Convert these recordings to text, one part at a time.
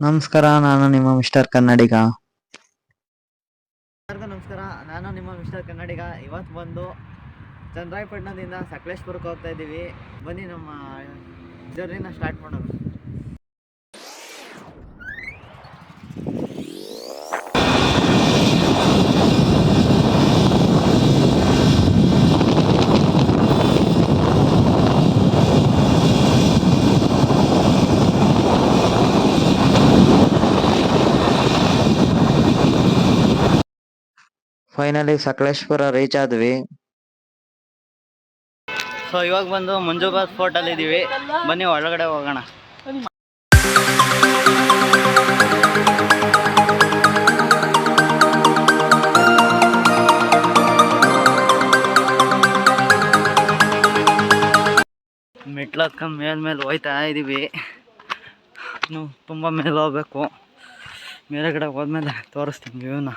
ನಮಸ್ಕಾರ, ನಾನು ನಿಮ್ಮ ಮಿಸ್ಟರ್ ಕನ್ನಡಿಗ. ಎಲ್ಲರಿಗೂ ನಮಸ್ಕಾರ, ನಾನು ನಿಮ್ಮ ಮಿಸ್ಟರ್ ಕನ್ನಡಿಗ. ಇವತ್ತು ಬಂದು ಚನ್ನರಾಯಪಟ್ಟಣದಿಂದ ಸಕಲೇಶ್ಪುರಕ್ಕೆ ಹೋಗ್ತಾ ಇದ್ದೀವಿ. ಬನ್ನಿ ನಮ್ಮ ಜರ್ನಿನ ಸ್ಟಾರ್ಟ್ ಮಾಡೋಣ. ಫೈನಲಿ ಸಕಲೇಶ್ಪುರ ರೀಚ್ ಆದ್ವಿ. ಸೊ ಇವಾಗ ಬಂದು ಮಂಜುಬಾತ್ ಫೋರ್ಟಲ್ಲಿ ಇದ್ದೀವಿ. ಬನ್ನಿ ಒಳಗಡೆ ಹೋಗೋಣ. ಮೆಟ್ಲು ಹತ್ಕೊಂಡು ಮೇಲ್ಮೇಲೆ ಹೋಯ್ತಾ ಇದ್ದೀವಿ. ತುಂಬ ಮೇಲೆ ಹೋಗ್ಬೇಕು. ಮೇಲೆಗಡೆ ಹೋದ್ಮೇಲೆ ತೋರಿಸ್ತೀನಿ ವ್ಯೂನ.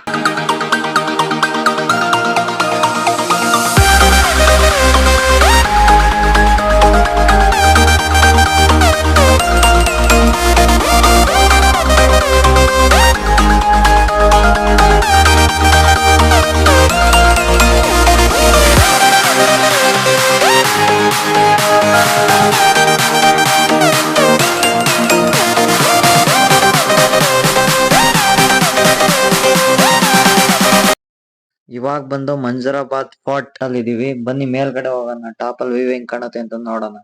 ಇವಾಗ ಬಂದು ಮಂಜರಾಬಾದ್ ಫೋರ್ಟ್ ಅಲ್ಲಿ ಇದೀವಿ. ಬನ್ನಿ ಮೇಲ್ಗಡೆ ಹೋಗೋಣ. ಟಾಪ್ ಅಲ್ಲಿ ವ್ಯೂ ಹೆಂಗ್ ಕಾಣುತ್ತೆ ಅಂತ ನೋಡೋಣ.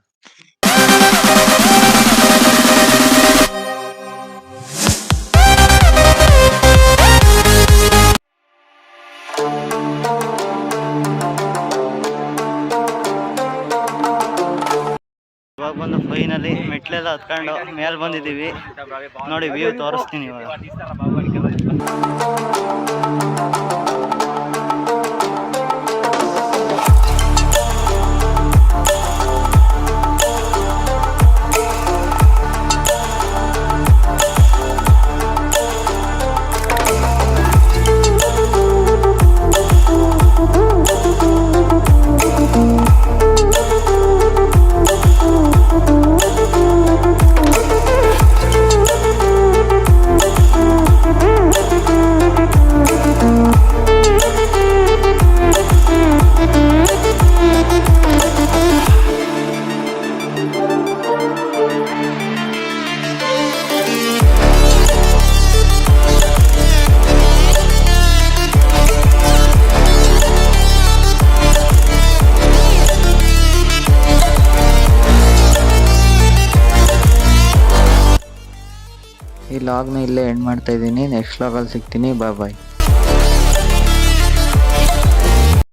ಇವಾಗ ಬಂದು ಫೈನಲಿ ಮೆಟ್ಲೆಲ್ಲ ಹತ್ಕೊಂಡು ಮೇಲೆ ಬಂದಿದ್ದೀವಿ. ನೋಡಿ ವ್ಯೂ ತೋರಿಸ್ತೀನಿ ಇವಾಗ. ಈ ಲಾಗ್ನ ಇಲ್ಲೇ ಎಂಡ್ ಮಾಡ್ತಾ ಇದ್ದೀನಿ. ನೆಕ್ಸ್ಟ್ ಲಾಗಲ್ಲಿ ಸಿಗ್ತೀನಿ. ಬಾಯ್ ಬಾಯ್.